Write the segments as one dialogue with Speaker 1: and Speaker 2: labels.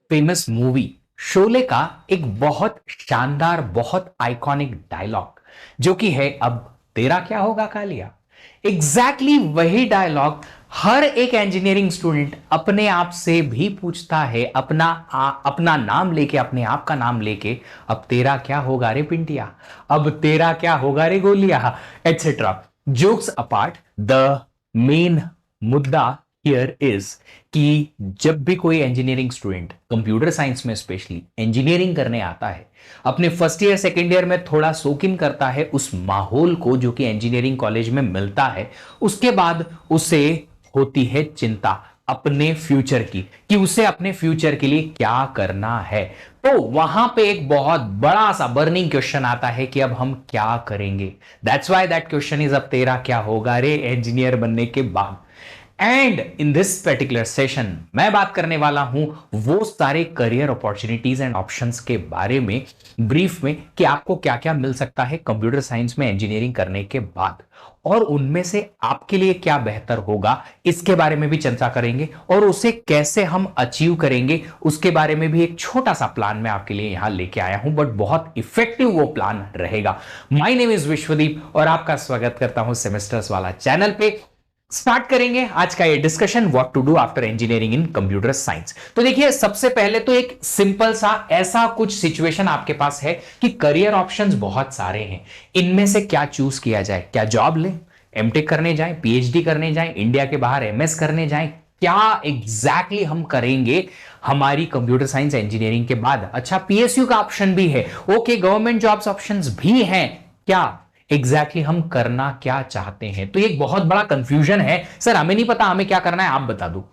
Speaker 1: Famous movie Sholay का एक बहुत शानदार, बहुत आइकॉनिक डायलॉग जो कि है, अब तेरा क्या होगा कालिया। एग्जैक्टली वही डायलॉग हर एक इंजीनियरिंग स्टूडेंट अपने आप से भी पूछता है, अपना नाम लेके, अपने आप का नाम लेके, अब तेरा क्या होगा रे पिंटिया, अब तेरा क्या होगा रे गोलिया, etcetera. Jokes apart, the main मुद्दा हियर इज कि जब भी कोई इंजीनियरिंग स्टूडेंट कंप्यूटर साइंस में स्पेशली इंजीनियरिंग करने आता है, अपने फर्स्ट ईयर सेकेंड ईयर में थोड़ा सोक इन करता है उस माहौल को जो कि इंजीनियरिंग कॉलेज में मिलता है, उसके बाद उसे होती है चिंता अपने फ्यूचर की कि उसे अपने फ्यूचर के लिए क्या करना है। तो वहां पे एक बहुत बड़ा सा बर्निंग क्वेश्चन आता है कि अब हम क्या करेंगे। That's why that question is, अब तेरा क्या होगा रे इंजीनियर बनने के बाद। And in this particular session मैं बात करने वाला हूं वो सारे करियर अपॉर्चुनिटीज एंड ऑप्शंस के बारे में, ब्रीफ में, कि आपको क्या क्या मिल सकता है कंप्यूटर साइंस में इंजीनियरिंग करने के बाद, और उनमें से आपके लिए क्या बेहतर होगा इसके बारे में भी चर्चा करेंगे, और उसे कैसे हम अचीव करेंगे उसके बारे में भी एक छोटा सा प्लान मैं आपके लिए यहां लेके आया हूं, बट बहुत इफेक्टिव वो प्लान रहेगा। माय नेम इज विश्वदीप और आपका स्वागत करता हूं सेमेस्टर्स वाला चैनल पे। स्टार्ट करेंगे आज का ये discussion, what to do after engineering in computer science. तो देखिए, सबसे पहले तो एक सिंपल सा ऐसा कुछ सिचुएशन आपके पास है कि करियर ऑप्शंस बहुत सारे हैं, इनमें से क्या चूज किया जाए। क्या जॉब ले, एमटेक करने जाएं, पीएचडी करने जाएं, इंडिया के बाहर एमएस करने जाएं, क्या एग्जैक्टली हम करेंगे हमारी कंप्यूटर साइंस इंजीनियरिंग के बाद। अच्छा, पीएसयू का ऑप्शन भी है, ओके, गवर्नमेंट जॉब्स ऑप्शंस भी हैं, क्या एग्जैक्टली हम करना क्या चाहते हैं। तो एक बहुत बड़ा कंफ्यूजन है, सर हमें नहीं पता हमें क्या करना है, आप बता दो।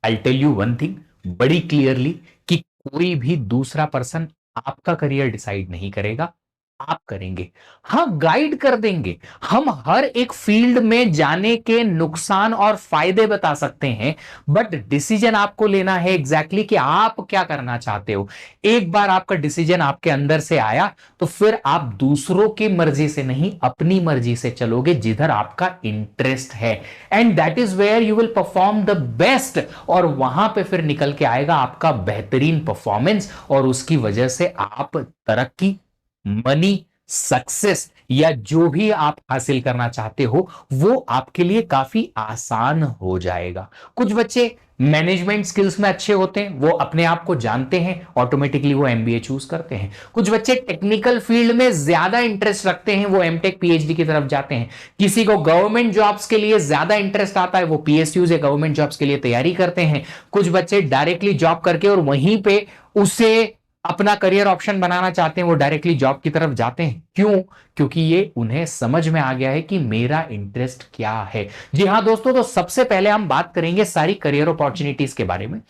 Speaker 1: I tell you one thing बड़ी क्लियरली कि कोई भी दूसरा पर्सन आपका करियर डिसाइड नहीं करेगा, आप करेंगे। हाँ, गाइड कर देंगे, हम हर एक फील्ड में जाने के नुकसान और फायदे बता सकते हैं, बट डिसीजन आपको लेना है एग्जैक्टली कि आप क्या करना चाहते हो। एक बार आपका डिसीजन आपके अंदर से आया तो फिर आप दूसरों की मर्जी से नहीं, अपनी मर्जी से चलोगे जिधर आपका इंटरेस्ट है, and that is where you will perform the best, और वहां पे फिर निकल के आएगा आपका बेहतरीन परफॉर्मेंस, और उसकी वजह से आप तरक्की, मनी, सक्सेस या जो भी आप हासिल करना चाहते हो वो आपके लिए काफी आसान हो जाएगा। कुछ बच्चे मैनेजमेंट स्किल्स में अच्छे होते हैं, वो अपने आप को जानते हैं, ऑटोमेटिकली वो एमबीए चूज करते हैं। कुछ बच्चे टेक्निकल फील्ड में ज्यादा इंटरेस्ट रखते हैं, वो एमटेक पीएचडी की तरफ जाते हैं। किसी को गवर्नमेंट जॉब्स के लिए ज्यादा इंटरेस्ट आता है, वो पीएसयू से गवर्नमेंट जॉब्स के लिए तैयारी करते हैं। कुछ बच्चे डायरेक्टली जॉब करके और वहीं पे उसे अपना करियर ऑप्शन बनाना चाहते हैं, वो डायरेक्टली जॉब की तरफ जाते हैं। क्यों? क्योंकि ये उन्हें समझ में आ गया है कि मेरा इंटरेस्ट क्या है। जी हां दोस्तों, तो सबसे पहले हम बात करेंगे सारी करियर अपॉर्चुनिटीज के बारे में,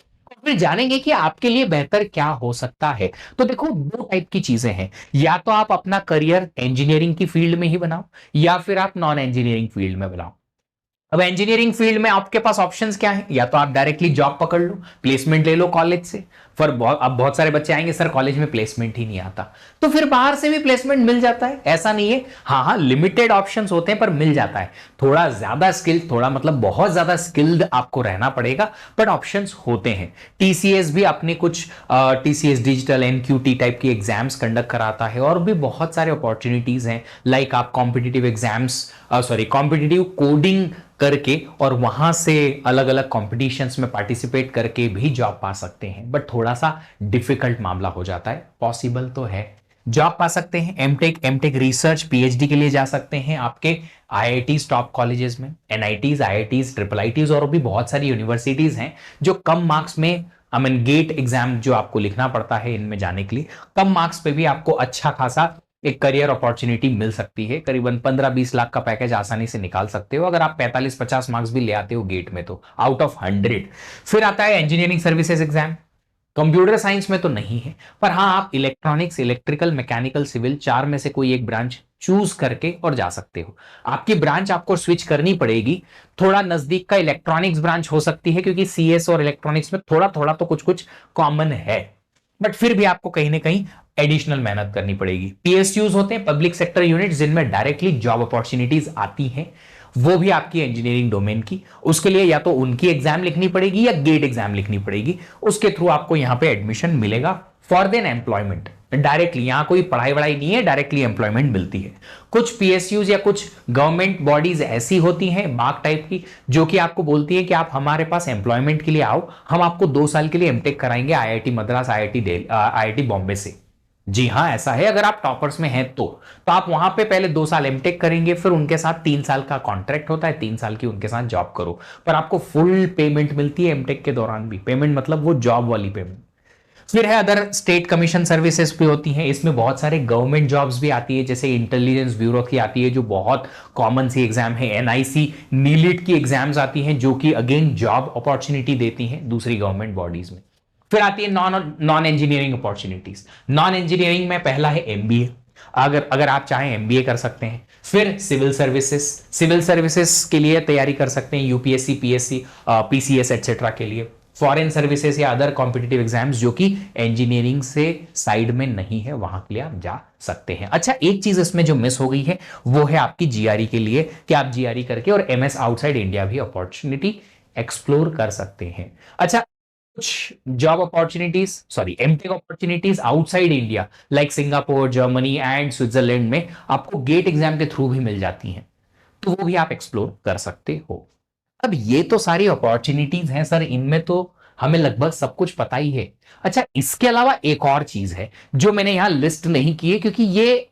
Speaker 1: फिर जानेंगे कि आपके लिए बेहतर क्या हो सकता है। तो देखो, दो टाइप की चीजें हैं, या तो आप अपना करियर इंजीनियरिंग की फील्ड में ही बनाओ, या फिर आप नॉन इंजीनियरिंग फील्ड में बनाओ। अब इंजीनियरिंग फील्ड में आपके पास ऑप्शंस क्या है, या तो आप डायरेक्टली जॉब पकड़ लो, प्लेसमेंट ले लो कॉलेज से। पर अब बहुत सारे बच्चे आएंगे, सर कॉलेज में प्लेसमेंट ही नहीं आता, तो फिर बाहर से भी प्लेसमेंट मिल जाता है, ऐसा नहीं है। हाँ हाँ, लिमिटेड ऑप्शंस होते हैं पर मिल जाता है। थोड़ा ज्यादा स्किल्ड, थोड़ा मतलब बहुत ज्यादा स्किल्ड आपको रहना पड़ेगा, बट ऑप्शंस होते हैं। टीसीएस भी अपने कुछ टीसीएस डिजिटल एनक्यूटी टाइप की एग्जाम्स कंडक्ट कराता है, और भी बहुत सारे अपॉर्चुनिटीज हैं, लाइक आप competitive exams, sorry competitive coding करके और वहां से अलग अलग कॉम्पिटिशंस में पार्टिसिपेट करके भी जॉब पा सकते हैं, बट थोड़ा सा डिफिकल्ट मामला हो जाता है। पॉसिबल तो है, जॉब पा सकते हैं। एमटेक रिसर्च पीएचडी के लिए जा सकते हैं आपके आईआईटीज टॉप कॉलेजेस में, एनआईटीज, आईआईटीज, ट्रिपल आईटीज, और भी बहुत सारी यूनिवर्सिटीज हैं जो कम मार्क्स में, आई मीन गेट एग्जाम जो आपको लिखना पड़ता है इनमें जाने के लिए, कम मार्क्स पे भी आपको अच्छा खासा एक करियर अपॉर्चुनिटी मिल सकती है। करीबन 15-20 लाख का पैकेज आसानी से निकाल सकते हो अगर आप 45-50 मार्क्स भी ले आते हो गेट में, तो आउट ऑफ 100। फिर आता है engineering services exam, computer science में तो नहीं है, पर हाँ आप इलेक्ट्रॉनिक्स, इलेक्ट्रिकल, मैकेनिकल, सिविल, चार में से कोई एक ब्रांच चूज करके और जा सकते हो। आपकी ब्रांच आपको स्विच करनी पड़ेगी, थोड़ा नजदीक का इलेक्ट्रॉनिक्स ब्रांच हो सकती है, क्योंकि सीएस और इलेक्ट्रॉनिक्स में थोड़ा थोड़ा तो कुछ कुछ कॉमन है, बट फिर भी आपको कहीं ना कहीं एडिशनल मेहनत करनी पड़ेगी। पीएसयूज होते हैं पब्लिक सेक्टर यूनिट, जिनमें डायरेक्टली जॉब अपॉर्चुनिटीज आती हैं। वो भी आपकी इंजीनियरिंग डोमेन की। उसके लिए या तो उनकी एग्जाम लिखनी पड़ेगी या गेट एग्जाम लिखनी पड़ेगी, उसके थ्रू आपको यहां पे एडमिशन मिलेगा फॉर देन एम्प्लॉयमेंट डायरेक्टली। यहां कोई पढ़ाई वढ़ाई नहीं है, डायरेक्टली एम्प्लॉयमेंट मिलती है। कुछ पीएसयूज या कुछ गवर्नमेंट बॉडीज ऐसी होती हैं बाग टाइप की, जो कि आपको बोलती है कि आप हमारे पास एम्प्लॉयमेंट के लिए आओ, हम आपको 2 साल के लिए एमटेक कराएंगे आईआईटी मद्रास, आईआईटी बॉम्बे से। जी हाँ, ऐसा है। अगर आप टॉपर्स में हैं तो आप वहां पे पहले 2 साल एमटेक करेंगे, फिर उनके साथ 3 साल का कॉन्ट्रैक्ट होता है, 3 साल की उनके साथ जॉब करो, पर आपको फुल पेमेंट मिलती है एमटेक के दौरान भी। पेमेंट मतलब वो जॉब वाली पेमेंट। फिर है अदर स्टेट कमीशन सर्विसेज भी होती हैं, इसमें बहुत सारे गवर्नमेंट जॉब्स भी आती है, जैसे इंटेलिजेंस ब्यूरो की आती है जो बहुत कॉमन सी एग्जाम है, एनआईसी नीलिट की एग्जाम्स आती हैं जो कि अगेन जॉब अपॉर्चुनिटी देती हैं दूसरी गवर्नमेंट बॉडीज में। फिर आती है non engineering opportunities. Non engineering में पहला है एमबीए, अगर अगर आप चाहें एमबीए कर सकते हैं। फिर सिविल सर्विसेज, सिविल सर्विसेज के लिए तैयारी कर सकते हैं, यूपीएससी, पीएससी, पीसीएस एटसेट्रा के लिए। फॉरेन सर्विसेज या अदर कॉम्पिटिटिव एग्जाम्स जो कि इंजीनियरिंग से साइड में नहीं है, वहां के लिए आप जा सकते हैं। अच्छा, एक चीज इसमें जो मिस हो गई है वो है आपकी जीआरई के लिए, कि आप जीआरई करके और एमएस आउटसाइड इंडिया भी अपॉर्चुनिटी एक्सप्लोर कर सकते हैं। अच्छा, कुछ job opportunities, sorry MTech opportunities outside India like Singapore, Germany and Switzerland में आपको गेट एग्जाम के थ्रू भी मिल जाती हैं, तो वो भी आप एक्सप्लोर कर सकते हो। अब ये तो सारी अपॉर्चुनिटीज हैं सर, इनमें तो हमें लगभग सब कुछ पता ही है। अच्छा, इसके अलावा एक और चीज है जो मैंने यहां लिस्ट नहीं की है, क्योंकि ये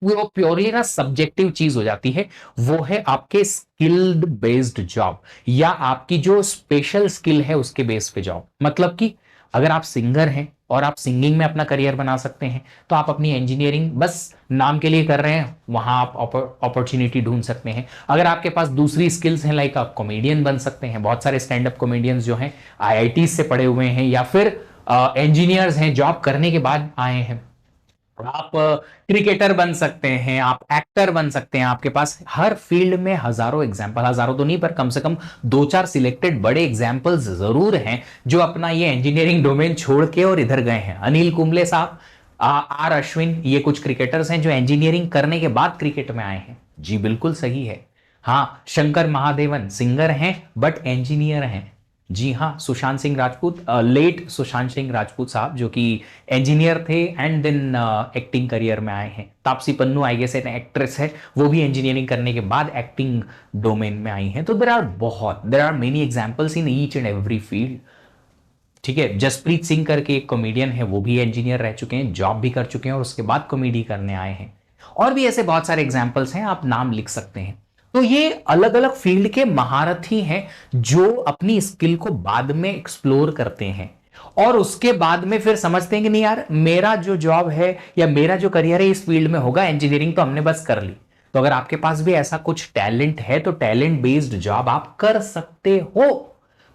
Speaker 1: वो प्योरली ना सब्जेक्टिव चीज हो जाती है। वो है आपके स्किल्ड बेस्ड जॉब, या आपकी जो स्पेशल स्किल है उसके बेस पे जॉब। मतलब कि अगर आप सिंगर हैं और आप सिंगिंग में अपना करियर बना सकते हैं, तो आप अपनी इंजीनियरिंग बस नाम के लिए कर रहे हैं, वहां आप अपॉर्चुनिटी ढूंढ सकते हैं। अगर आपके पास दूसरी स्किल्स हैं, लाइक आप कॉमेडियन बन सकते हैं, बहुत सारे स्टैंड अप कॉमेडियंस जो हैं आईआईटी से पढ़े हुए हैं, या फिर इंजीनियर्स हैं जॉब करने के बाद आए हैं। आप क्रिकेटर बन सकते हैं, आप एक्टर बन सकते हैं। आपके पास हर फील्ड में हजारों एग्जाम्पल, हजारों तो नहीं पर कम से कम 2-4 सिलेक्टेड बड़े एग्जाम्पल्स जरूर हैं जो अपना ये इंजीनियरिंग डोमेन छोड़ के और इधर गए हैं। अनिल कुंबले साहब, आर अश्विन, ये कुछ क्रिकेटर्स हैं जो इंजीनियरिंग करने के बाद क्रिकेट में आए हैं। जी बिल्कुल सही है। हाँ, शंकर महादेवन सिंगर हैं बट इंजीनियर हैं। जी हाँ, सुशांत सिंह राजपूत, लेट सुशांत सिंह राजपूत साहब जो कि इंजीनियर थे एंड देन एक्टिंग करियर में आए हैं। तापसी पन्नू आई गेस एक एक्ट्रेस है, वो भी इंजीनियरिंग करने के बाद एक्टिंग डोमेन में आई हैं। तो there are many examples in each and every field. ठीक है, जसप्रीत सिंह करके एक कॉमेडियन है, वो भी इंजीनियर रह चुके हैं, जॉब भी कर चुके हैं और उसके बाद कॉमेडी करने आए हैं। और भी ऐसे बहुत सारे एग्जाम्पल्स हैं, आप नाम लिख सकते हैं। तो ये अलग अलग फील्ड के महारथी हैं जो अपनी स्किल को बाद में एक्सप्लोर करते हैं और उसके बाद में फिर समझते हैं कि नहीं यार, मेरा जो जॉब है या मेरा जो करियर है इस फील्ड में होगा, इंजीनियरिंग तो हमने बस कर ली। तो अगर आपके पास भी ऐसा कुछ टैलेंट है तो टैलेंट बेस्ड जॉब आप कर सकते हो,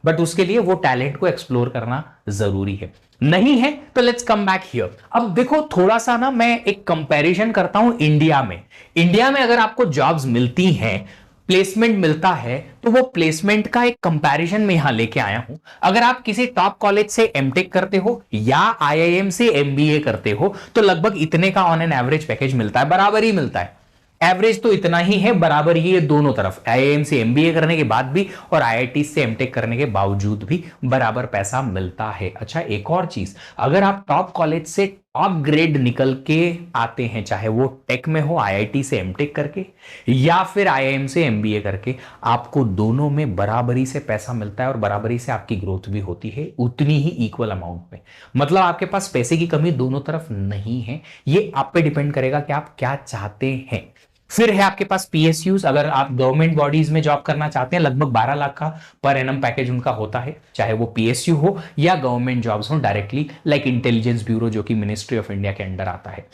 Speaker 1: बट उसके लिए वो टैलेंट को एक्सप्लोर करना जरूरी है। नहीं है तो लेट्स कम बैक हियर। अब देखो, थोड़ा सा ना मैं एक कंपैरिजन करता हूं इंडिया में। इंडिया में अगर आपको जॉब्स मिलती हैं, प्लेसमेंट मिलता है, तो वो प्लेसमेंट का एक कंपैरिजन में यहां लेके आया हूं। अगर आप किसी टॉप कॉलेज से एमटेक करते हो या आईआईएम से एमबीए करते हो, तो लगभग इतने का ऑन एन एवरेज पैकेज मिलता है, बराबर ही मिलता है। एवरेज तो इतना ही है, बराबर ही है दोनों तरफ, आईआईएम से एमबीए करने के बाद भी और आईआईटी से एमटेक करने के बावजूद भी बराबर पैसा मिलता है। अच्छा, एक और चीज, अगर आप टॉप कॉलेज से टॉप ग्रेड निकल के आते हैं, चाहे वो टेक में हो आईआईटी से एमटेक करके या फिर आईआईएम से एमबीए करके, आपको दोनों में बराबरी से पैसा मिलता है और बराबरी से आपकी ग्रोथ भी होती है, उतनी ही इक्वल अमाउंट में। मतलब आपके पास पैसे की कमी दोनों तरफ नहीं है। ये आप पे डिपेंड करेगा कि आप क्या चाहते हैं। फिर है आपके पास पीएसयूज, अगर आप गवर्नमेंट बॉडीज में जॉब करना चाहते हैं, लगभग 12 लाख का पर एनम पैकेज उनका होता है, चाहे वो पीएसयू हो या गवर्नमेंट जॉब्स हो डायरेक्टली, लाइक इंटेलिजेंस ब्यूरो जो कि मिनिस्ट्री ऑफ इंडिया के अंडर आता है।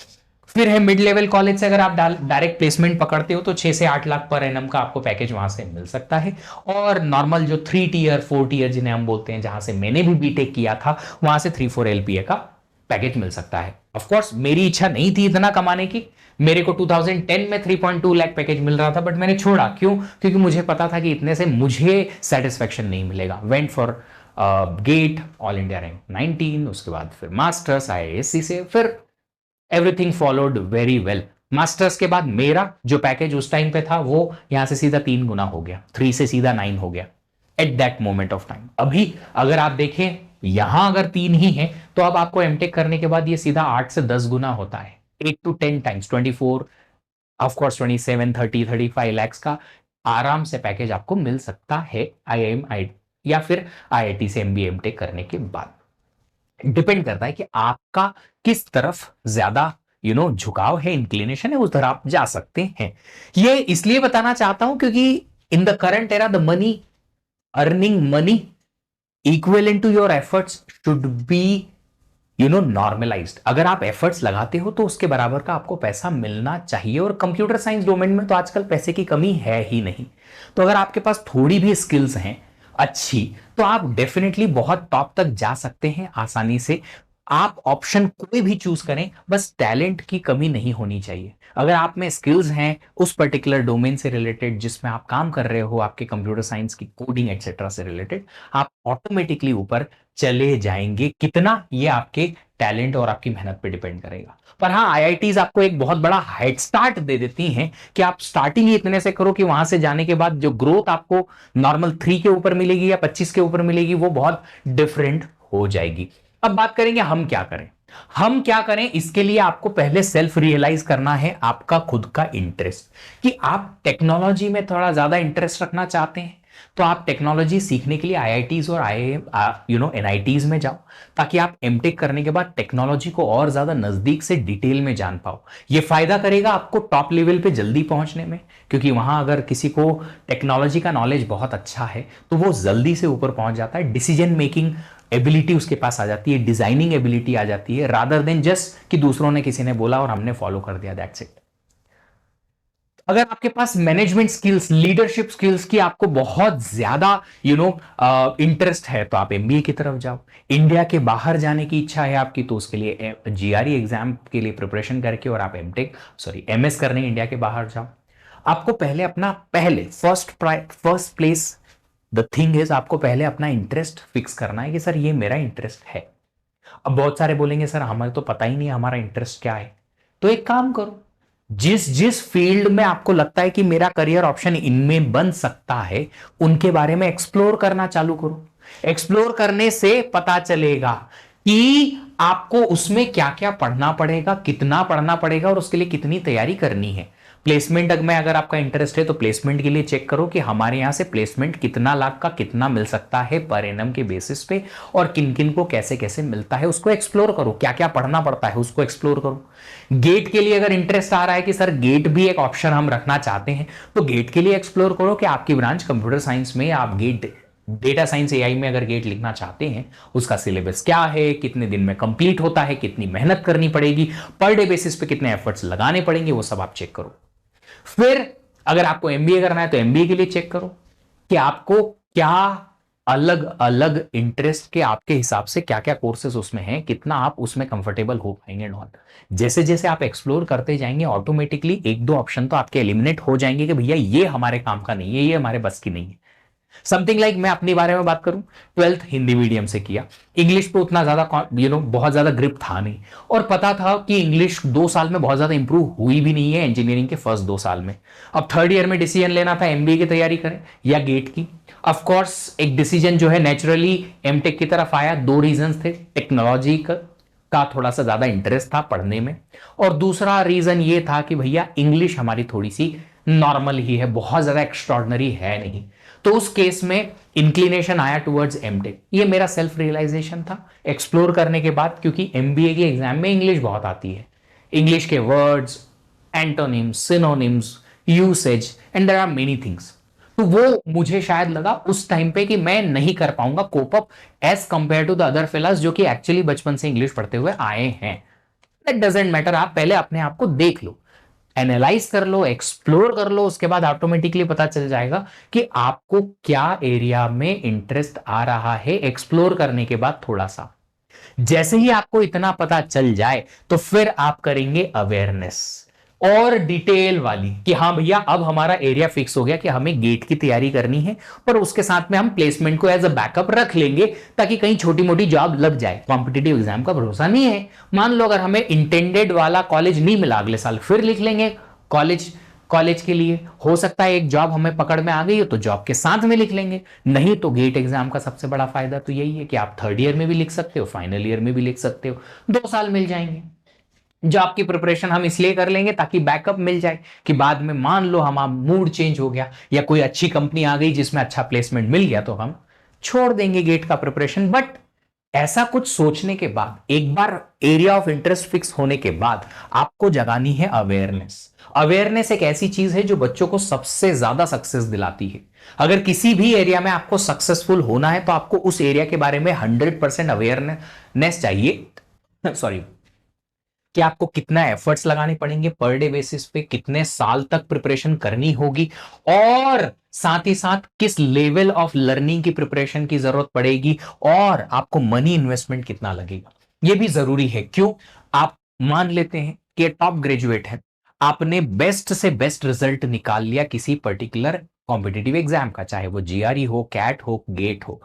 Speaker 1: फिर है मिड लेवल कॉलेज से अगर आप डायरेक्ट प्लेसमेंट पकड़ते हो तो 6 से 8 लाख पर एनम का आपको पैकेज वहां से मिल सकता है। और नॉर्मल जो 3 टीयर 4 टीयर जिन्हें हम बोलते हैं, जहां से मैंने भी बीटेक किया था, वहां से 3-4 एलपीए का पैकेज मिल सकता है। ऑफ कोर्स मेरी इच्छा नहीं थी इतना कमाने की, मेरे को 2010 में 3.2 लाख पैकेज मिल रहा था, बट मैंने छोड़ा। क्यों? क्योंकि मुझे पता था कि इतने से मुझे सेटिस्फेक्शन नहीं मिलेगा। Went for GATE, all India rank 19, उसके बाद फिर मास्टर्स आईआईएससी से, फिर everything followed very well. Masters के बाद मेरा जो पैकेज उस टाइम पे था वो यहां से सीधा 3 गुना हो गया, 3 से सीधा 9 हो गया at that moment of time. अभी अगर आप देखें यहां अगर 3 ही है तो अब आपको एमटेक करने के बाद ये सीधा 8 से 10 गुना होता है, 8 to 10 times, 24, of course 27, 30, 35 lakhs का आराम से पैकेज आपको मिल सकता है आईआईएम या फिर आईआईटी से एमबीए एमटेक करने के बाद। डिपेंड करता है कि आपका किस तरफ ज्यादा झुकाव है, इंक्लिनेशन है, उस तरह आप जा सकते हैं। ये इसलिए बताना चाहता हूं क्योंकि in the current era the money, earning money equivalent to your efforts should be normalised. अगर आप एफर्ट्स लगाते हो तो उसके बराबर का आपको पैसा मिलना चाहिए, और कंप्यूटर साइंस डोमेन में तो आजकल पैसे की कमी है ही नहीं। तो अगर आपके पास थोड़ी भी स्किल्स हैं अच्छी, तो आप डेफिनेटली बहुत टॉप तक जा सकते हैं आसानी से। आप ऑप्शन कोई भी चूज करें, बस टैलेंट की कमी नहीं होनी चाहिए। अगर आप में स्किल्स हैं उस पर्टिकुलर डोमेन से रिलेटेड जिसमें आप काम कर रहे हो, आपके कंप्यूटर साइंस की कोडिंग एक्सेट्रा से रिलेटेड, आप ऑटोमेटिकली ऊपर चले जाएंगे। कितना, ये आपके टैलेंट और आपकी मेहनत पे डिपेंड करेगा। पर हाँ, आईआईटीज आपको एक बहुत बड़ा हेड स्टार्ट दे देती हैं कि आप स्टार्टिंग ही इतने से करो कि वहां से जाने के बाद जो ग्रोथ आपको नॉर्मल 3 के ऊपर मिलेगी या 25 के ऊपर मिलेगी वो बहुत डिफरेंट हो जाएगी। अब बात करेंगे हम क्या करें। हम क्या करें, इसके लिए आपको पहले सेल्फ रियलाइज करना है आपका खुद का इंटरेस्ट, कि आप टेक्नोलॉजी में थोड़ा ज्यादा इंटरेस्ट रखना चाहते हैं तो आप टेक्नोलॉजी सीखने के लिए आईआईटीज और आईआईएम एनआईटीज में जाओ, ताकि आप एमटेक करने के बाद टेक्नोलॉजी को और ज्यादा नजदीक से डिटेल में जान पाओ। ये फायदा करेगा आपको टॉप लेवल पे जल्दी पहुंचने में, क्योंकि वहां अगर किसी को टेक्नोलॉजी का नॉलेज बहुत अच्छा है तो वो जल्दी से ऊपर पहुंच जाता है। डिसीजन मेकिंग एबिलिटी उसके पास आ जाती है, डिजाइनिंग एबिलिटी आ जाती है, रादर देन जस्ट कि दूसरों ने किसी ने बोला और हमने फॉलो कर दिया, दैट्स इट। अगर आपके पास मैनेजमेंट स्किल्स, लीडरशिप स्किल्स की आपको बहुत ज्यादा इंटरेस्ट है तो आप एमबीए की तरफ जाओ। इंडिया के बाहर जाने की इच्छा है आपकी तो उसके लिए जीआरई एग्जाम के लिए प्रिपरेशन करके और आप एमएस करने इंडिया के बाहर जाओ। आपको पहले अपना first place the thing is, आपको पहले अपना इंटरेस्ट फिक्स करना है कि सर ये मेरा इंटरेस्ट है। अब बहुत सारे बोलेंगे सर हमें तो पता ही नहीं हमारा इंटरेस्ट क्या है। तो एक काम करो, जिस जिस फील्ड में आपको लगता है कि मेरा करियर ऑप्शन इनमें बन सकता है उनके बारे में एक्सप्लोर करना चालू करो। एक्सप्लोर करने से पता चलेगा कि आपको उसमें क्या क्या पढ़ना पड़ेगा, कितना पढ़ना पड़ेगा और उसके लिए कितनी तैयारी करनी है। प्लेसमेंट में अगर आपका इंटरेस्ट है तो प्लेसमेंट के लिए चेक करो कि हमारे यहां से प्लेसमेंट कितना लाख का कितना मिल सकता है पर एनम के बेसिस पे, और किन किन को कैसे कैसे मिलता है उसको एक्सप्लोर करो। क्या क्या पढ़ना पड़ता है उसको एक्सप्लोर करो। गेट के लिए अगर इंटरेस्ट आ रहा है कि सर गेट भी एक ऑप्शन हम रखना चाहते हैं तो गेट के लिए एक्सप्लोर करो कि आपकी ब्रांच कंप्यूटर साइंस में आप गेट डेटा साइंस एआई में अगर गेट लिखना चाहते हैं उसका सिलेबस क्या है, कितने दिन में कंप्लीट होता है, कितनी मेहनत करनी पड़ेगी, पर डे बेसिस पे कितने एफर्ट्स लगाने पड़ेंगे, वो सब आप चेक करो। फिर अगर आपको एमबीए करना है तो एमबीए के लिए चेक करो कि आपको क्या अलग अलग इंटरेस्ट के आपके हिसाब से क्या क्या कोर्सेज उसमें हैं, कितना आप उसमें कंफर्टेबल हो पाएंगे नॉट। जैसे जैसे आप एक्सप्लोर करते जाएंगे ऑटोमेटिकली एक दो ऑप्शन तो आपके एलिमिनेट हो जाएंगे कि भैया ये हमारे काम का नहीं है, ये हमारे बस की नहीं है। समथिंग लाइक मैं अपने बारे में बात करूं, 12th हिंदी मीडियम से किया, इंग्लिश पे उतना ज्यादा बहुत ज्यादा ग्रिप था नहीं, और पता था कि इंग्लिश 2 साल में बहुत ज्यादा इंप्रूव हुई भी नहीं है इंजीनियरिंग के फर्स्ट 2 साल में। अब 3rd ईयर में डिसीजन लेना था एमबीए की तैयारी करें या गेट की। ऑफ कोर्स एक डिसीजन जो है नेचुरली एमटेक की तरफ आया। 2 रीजन थे, टेक्नोलॉजी का थोड़ा सा ज्यादा इंटरेस्ट था पढ़ने में, और दूसरा रीजन ये था कि भैया इंग्लिश हमारी थोड़ी सी नॉर्मल ही है, बहुत ज्यादा एक्स्ट्रॉर्डनरी है नहीं। तो उस केस में इंक्लिनेशन आया टुवर्ड्स एमटेक। ये मेरा सेल्फ रियलाइजेशन था एक्सप्लोर करने के बाद, क्योंकि एमबीए के एग्जाम में इंग्लिश बहुत आती है। इंग्लिश के words, antonyms, synonyms, usage and there are many things. तो वो मुझे शायद लगा उस टाइम पे कि मैं नहीं कर पाऊंगा cope up as compare to the other fellows जो कि एक्चुअली बचपन से इंग्लिश पढ़ते हुए आए हैं। दैट डजंट मैटर, आप पहले अपने आप को देख लो, एनालाइज कर लो, एक्सप्लोर कर लो, उसके बाद ऑटोमेटिकली पता चल जाएगा कि आपको क्या एरिया में इंटरेस्ट आ रहा है। एक्सप्लोर करने के बाद थोड़ा सा जैसे ही आपको इतना पता चल जाए तो फिर आप करेंगे अवेयरनेस। और डिटेल वाली कि हाँ भैया अब हमारा एरिया फिक्स हो गया कि हमें गेट की तैयारी करनी है, पर उसके साथ में हम प्लेसमेंट को एज अ बैकअप रख लेंगे ताकि कहीं छोटी मोटी जॉब लग जाए। कॉम्पिटिटिव एग्जाम का भरोसा नहीं है, मान लो अगर हमें इंटेंडेड वाला कॉलेज नहीं मिला अगले साल फिर लिख लेंगे कॉलेज, कॉलेज के लिए हो सकता है एक जॉब हमें पकड़ में आ गई हो तो जॉब के साथ में लिख लेंगे। नहीं तो गेट एग्जाम का सबसे बड़ा फायदा तो यही है कि आप थर्ड ईयर में भी लिख सकते हो, फाइनल ईयर में भी लिख सकते हो, 2 साल मिल जाएंगे। जॉब की प्रिपरेशन हम इसलिए कर लेंगे ताकि बैकअप मिल जाए कि बाद में मान लो हमारा मूड चेंज हो गया या कोई अच्छी कंपनी आ गई जिसमें अच्छा प्लेसमेंट मिल गया तो हम छोड़ देंगे गेट का प्रिपरेशन। बट ऐसा कुछ सोचने के बाद, एक बार एरिया ऑफ इंटरेस्ट फिक्स होने के बाद आपको जगानी है अवेयरनेस। अवेयरनेस एक ऐसी चीज है जो बच्चों को सबसे ज्यादा सक्सेस दिलाती है। अगर किसी भी एरिया में आपको सक्सेसफुल होना है तो आपको उस एरिया के बारे में 100% अवेयरनेस चाहिए। सॉरी, कि आपको कितना एफर्ट्स लगाने पड़ेंगे पर डे बेसिस पे, कितने साल तक प्रिपरेशन करनी होगी, और साथ ही साथ किस लेवल ऑफ लर्निंग की प्रिपरेशन की जरूरत पड़ेगी, और आपको मनी इन्वेस्टमेंट कितना लगेगा ये भी जरूरी है। क्यों? आप मान लेते हैं कि टॉप ग्रेजुएट है, आपने बेस्ट से बेस्ट रिजल्ट निकाल लिया किसी पर्टिकुलर कॉम्पिटिटिव एग्जाम का, चाहे वो जीआरई हो, कैट हो, गेट हो।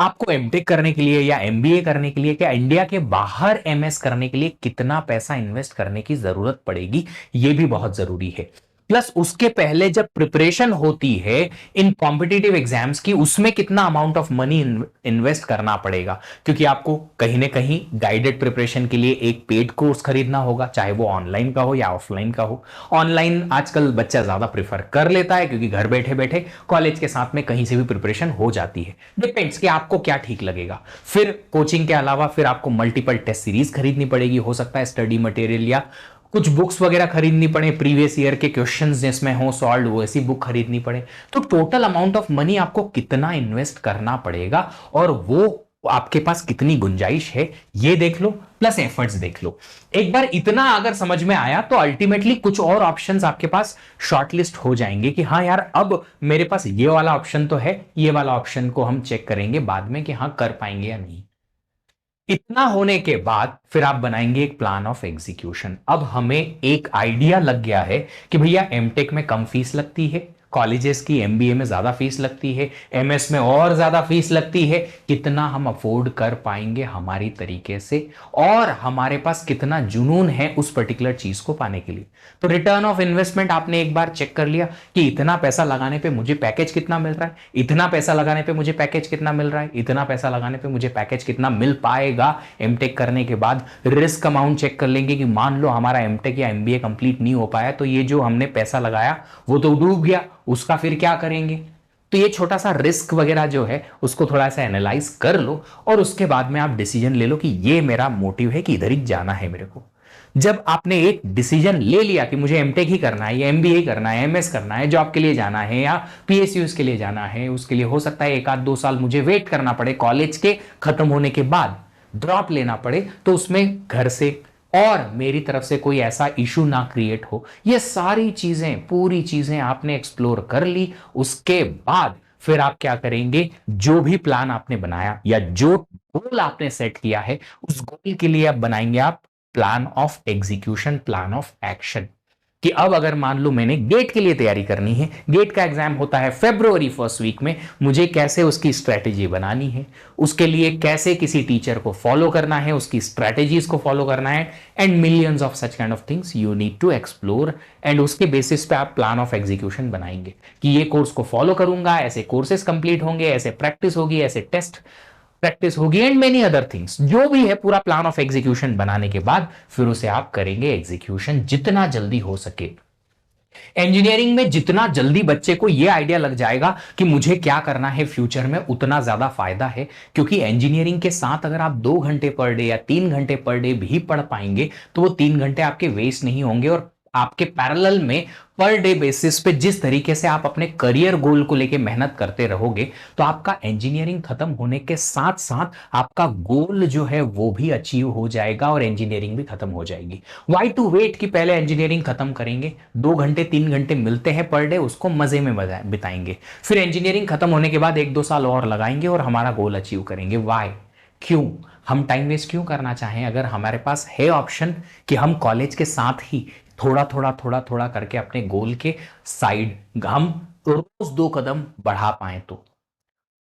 Speaker 1: आपको एमटेक करने के लिए या एमबीए करने के लिए, क्या इंडिया के बाहर एमएस करने के लिए कितना पैसा इन्वेस्ट करने की जरूरत पड़ेगी, यह भी बहुत जरूरी है। प्लस उसके पहले जब प्रिपरेशन होती है इन कॉम्पिटिटिव एग्जाम्स की, उसमें कितना अमाउंट ऑफ मनी इन्वेस्ट करना पड़ेगा, क्योंकि आपको कहीं ना कहीं गाइडेड प्रिपरेशन के लिए एक पेड कोर्स खरीदना होगा, चाहे वो ऑनलाइन का हो या ऑफलाइन का हो। ऑनलाइन आजकल बच्चा ज्यादा प्रेफर कर लेता है क्योंकि घर बैठे बैठे कॉलेज के साथ में कहीं से भी प्रिपरेशन हो जाती है। डिपेंड्स कि आपको क्या ठीक लगेगा। फिर कोचिंग के अलावा फिर आपको मल्टीपल टेस्ट सीरीज खरीदनी पड़ेगी, हो सकता है स्टडी मटेरियल या कुछ बुक्स वगैरह खरीदनी पड़े, प्रीवियस ईयर के क्वेश्चंस जिसमें हो सॉल्व वो ऐसी बुक खरीदनी पड़े। तो टोटल अमाउंट ऑफ मनी आपको कितना इन्वेस्ट करना पड़ेगा और वो आपके पास कितनी गुंजाइश है ये देख लो, प्लस एफर्ट्स देख लो। एक बार इतना अगर समझ में आया तो अल्टीमेटली कुछ और ऑप्शंस आपके पास शॉर्टलिस्ट हो जाएंगे कि हाँ यार अब मेरे पास ये वाला ऑप्शन तो है, ये वाला ऑप्शन को हम चेक करेंगे बाद में कि हाँ कर पाएंगे या नहीं। इतना होने के बाद फिर आप बनाएंगे एक प्लान ऑफ एग्जीक्यूशन। अब हमें एक आइडिया लग गया है कि भैया एमटेक में कम फीस लगती है, कॉलेजेस की एमबीए में ज्यादा फीस लगती है, एमएस में और ज्यादा फीस लगती है, कितना हम अफोर्ड कर पाएंगे हमारी तरीके से, और हमारे पास कितना जुनून है उस पर्टिकुलर चीज को पाने के लिए। तो रिटर्न ऑफ इन्वेस्टमेंट आपने एक बार चेक कर लिया कि इतना पैसा लगाने पे मुझे पैकेज कितना मिल रहा है, इतना पैसा लगाने पे मुझे पैकेज कितना मिल रहा है, इतना पैसा लगाने पे मुझे पैकेज कितना मिल पाएगा एमटेक करने के बाद। रिस्क अमाउंट चेक कर लेंगे कि मान लो हमारा एमटेक या एमबीए कंप्लीट नहीं हो पाया तो ये जो हमने पैसा लगाया वो तो डूब गया, उसका फिर क्या करेंगे। तो ये छोटा सा रिस्क वगैरह जो है उसको थोड़ा सा एनालाइज कर लो और उसके बाद में आप डिसीजन ले लो कि ये मेरा मोटिव है कि इधर ही जाना है मेरे को। जब आपने एक डिसीजन ले लिया कि मुझे एमटेक ही करना है या एमबीए करना है, एमएस करना है, जॉब के लिए जाना है या पीएसयूज के लिए जाना है, उसके लिए हो सकता है 1-2 साल मुझे वेट करना पड़े, कॉलेज के खत्म होने के बाद ड्रॉप लेना पड़े, तो उसमें घर से और मेरी तरफ से कोई ऐसा इशू ना क्रिएट हो। ये सारी चीजें, पूरी चीजें आपने एक्सप्लोर कर ली। उसके बाद फिर आप क्या करेंगे, जो भी प्लान आपने बनाया या जो गोल आपने सेट किया है उस गोल के लिए आप बनाएंगे आप plan of execution, plan of action. कि अब अगर मान लो मैंने गेट के लिए तैयारी करनी है, गेट का एग्जाम होता है फरवरी फर्स्ट वीक में, मुझे कैसे उसकी स्ट्रेटेजी बनानी है, उसके लिए कैसे किसी टीचर को फॉलो करना है, उसकी स्ट्रेटेजीज को फॉलो करना है, and millions of such kind of things you need to explore. And उसके बेसिस पे आप प्लान ऑफ एग्जीक्यूशन बनाएंगे कि ये कोर्स को फॉलो करूंगा, ऐसे कोर्सेज कंप्लीट होंगे, ऐसे प्रैक्टिस होगी, ऐसे टेस्ट प्रैक्टिस होगी, एंड मेनी अदर थिंग्स। जो भी है पूरा प्लान ऑफ एग्जीक्यूशन बनाने के बाद फिर उसे आप करेंगे एग्जीक्यूशन जितना जल्दी हो सके। इंजीनियरिंग में जितना जल्दी बच्चे को यह आइडिया लग जाएगा कि मुझे क्या करना है फ्यूचर में, उतना ज्यादा फायदा है। क्योंकि इंजीनियरिंग के साथ अगर आप 2 घंटे पर डे या 3 घंटे पर डे भी पढ़ पाएंगे तो वो 3 घंटे आपके वेस्ट नहीं होंगे, और आपके पैरेलल में पर डे बेसिस पे जिस तरीके से आप अपने करियर गोल को लेके मेहनत करते रहोगे तो आपका इंजीनियरिंग खत्म होने के साथ साथ आपका गोल जो है वो भी अचीव हो जाएगा और इंजीनियरिंग भी खत्म हो जाएगी। वाई टू वेट कि पहले इंजीनियरिंग खत्म करेंगे, 2 घंटे 3 घंटे मिलते हैं पर डे, उसको मजे में बिताएंगे, फिर इंजीनियरिंग खत्म होने के बाद 1-2 साल और लगाएंगे और हमारा गोल अचीव करेंगे। वाई, क्यों हम टाइम वेस्ट क्यों करना चाहें अगर हमारे पास है ऑप्शन कि हम कॉलेज के साथ ही थोड़ा थोड़ा थोड़ा थोड़ा करके अपने गोल के साइड हम रोज 2 कदम बढ़ा पाए तो।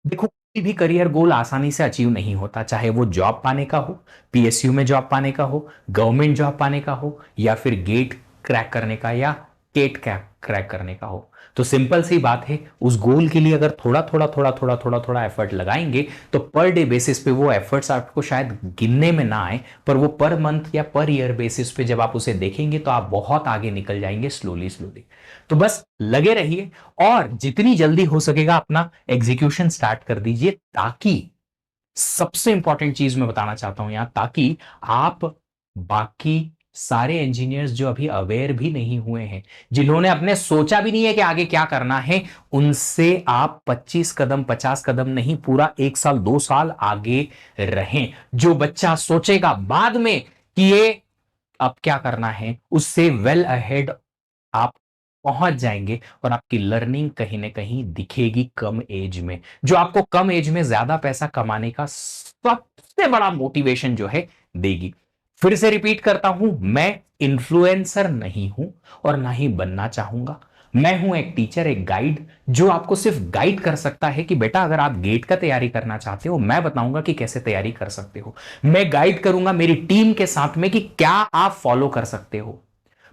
Speaker 1: देखो, कोई भी करियर गोल आसानी से अचीव नहीं होता, चाहे वो जॉब पाने का हो, पीएसयू में जॉब पाने का हो, गवर्नमेंट जॉब पाने का हो, या फिर गेट क्रैक करने का या टेट क्रैक करने का हो। तो सिंपल सी बात है, उस गोल के लिए अगर थोड़ा थोड़ा थोड़ा थोड़ा थोड़ा थोड़ा एफर्ट लगाएंगे तो पर डे बेसिस पे वो एफर्ट्स आपको शायद गिनने में ना आए, पर वो पर मंथ या पर ईयर बेसिस पे जब आप उसे देखेंगे तो आप बहुत आगे निकल जाएंगे स्लोली स्लोली। तो बस लगे रहिए और जितनी जल्दी हो सकेगा अपना एग्जीक्यूशन स्टार्ट कर दीजिए, ताकि सबसे इंपॉर्टेंट चीज मैं बताना चाहता हूं यहां, ताकि आप बाकी सारे इंजीनियर्स जो अभी अवेयर भी नहीं हुए हैं, जिन्होंने अपने सोचा भी नहीं है कि आगे क्या करना है, उनसे आप 25 कदम 50 कदम नहीं, पूरा 1 साल 2 साल आगे रहें। जो बच्चा सोचेगा बाद में कि ये अब क्या करना है, उससे वेल अहेड आप पहुंच जाएंगे और आपकी लर्निंग कहीं ना कहीं दिखेगी कम एज में, जो आपको कम एज में ज्यादा पैसा कमाने का सबसे बड़ा मोटिवेशन जो है देगी। फिर से रिपीट करता हूं, मैं इन्फ्लुएंसर नहीं हूं और ना ही बनना चाहूंगा। मैं हूं एक टीचर, एक गाइड, जो आपको सिर्फ गाइड कर सकता है कि बेटा अगर आप गेट का तैयारी करना चाहते हो, मैं बताऊंगा कि कैसे तैयारी कर सकते हो। मैं गाइड करूंगा मेरी टीम के साथ में कि क्या आप फॉलो कर सकते हो,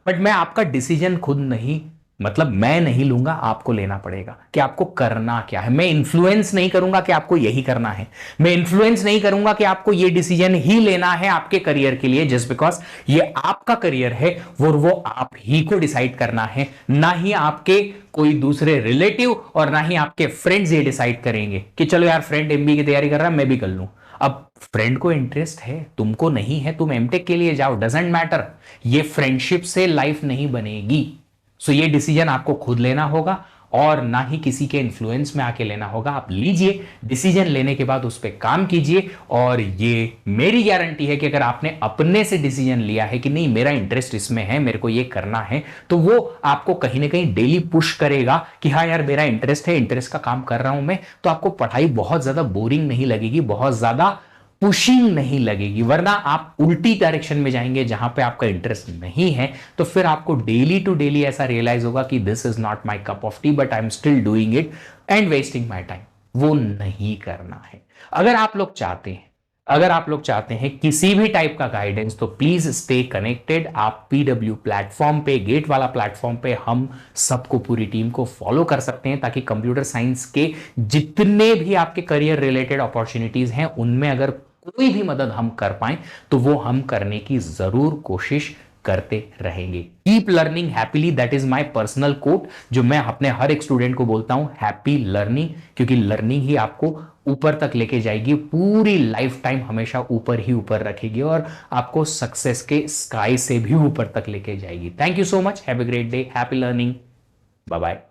Speaker 1: बट मैं आपका डिसीजन खुद नहीं, मतलब मैं नहीं लूंगा, आपको लेना पड़ेगा कि आपको करना क्या है। मैं इन्फ्लुएंस नहीं करूंगा कि आपको यही करना है, मैं इन्फ्लुएंस नहीं करूंगा कि आपको ये डिसीजन ही लेना है आपके करियर के लिए, जस्ट बिकॉज ये आपका करियर है, वो आप ही को डिसाइड करना है, ना ही आपके कोई दूसरे रिलेटिव और ना ही आपके फ्रेंड्स ये डिसाइड करेंगे कि चलो यार फ्रेंड एमबीए की तैयारी कर रहा है मैं भी कर लूं। अब फ्रेंड को इंटरेस्ट है, तुमको नहीं है, तुम एमटेक के लिए जाओ, डजेंट मैटर। ये फ्रेंडशिप से लाइफ नहीं बनेगी। सो ये डिसीजन आपको खुद लेना होगा और ना ही किसी के इन्फ्लुएंस में आके लेना होगा। आप लीजिए डिसीजन, लेने के बाद उस पर काम कीजिए, और ये मेरी गारंटी है कि अगर आपने अपने से डिसीजन लिया है कि नहीं मेरा इंटरेस्ट इसमें है, मेरे को ये करना है, तो वो आपको कहीं ना कहीं डेली पुश करेगा कि हाँ यार मेरा इंटरेस्ट है, इंटरेस्ट का काम कर रहा हूं मैं, तो आपको पढ़ाई बहुत ज्यादा बोरिंग नहीं लगेगी, बहुत ज्यादा पुशिंग नहीं लगेगी। वरना आप उल्टी डायरेक्शन में जाएंगे जहां पे आपका इंटरेस्ट नहीं है, तो फिर आपको डेली टू डेली ऐसा रियलाइज होगा कि this is not my cup of T, but I am still doing it and wasting my time. वो नहीं करना है। अगर आप लोग चाहते हैं, अगर आप लोग चाहते हैं किसी भी टाइप का गाइडेंस, तो प्लीज स्टे कनेक्टेड। आप पीडब्ल्यू प्लेटफॉर्म पे, गेट वाला प्लेटफॉर्म पे हम सबको, पूरी टीम को फॉलो कर सकते हैं, ताकि कंप्यूटर साइंस के जितने भी आपके करियर रिलेटेड अपॉर्चुनिटीज हैं उनमें अगर कोई भी मदद हम कर पाए तो वो हम करने की जरूर कोशिश करते रहेंगे। Keep learning happily, that is my personal quote, जो मैं अपने हर एक स्टूडेंट को बोलता हूं, हैप्पी लर्निंग, क्योंकि लर्निंग ही आपको ऊपर तक लेके जाएगी, पूरी लाइफ टाइम हमेशा ऊपर ही ऊपर रखेगी और आपको सक्सेस के स्काई से भी ऊपर तक लेके जाएगी। Thank you so much, have a great day, happy learning, bye bye.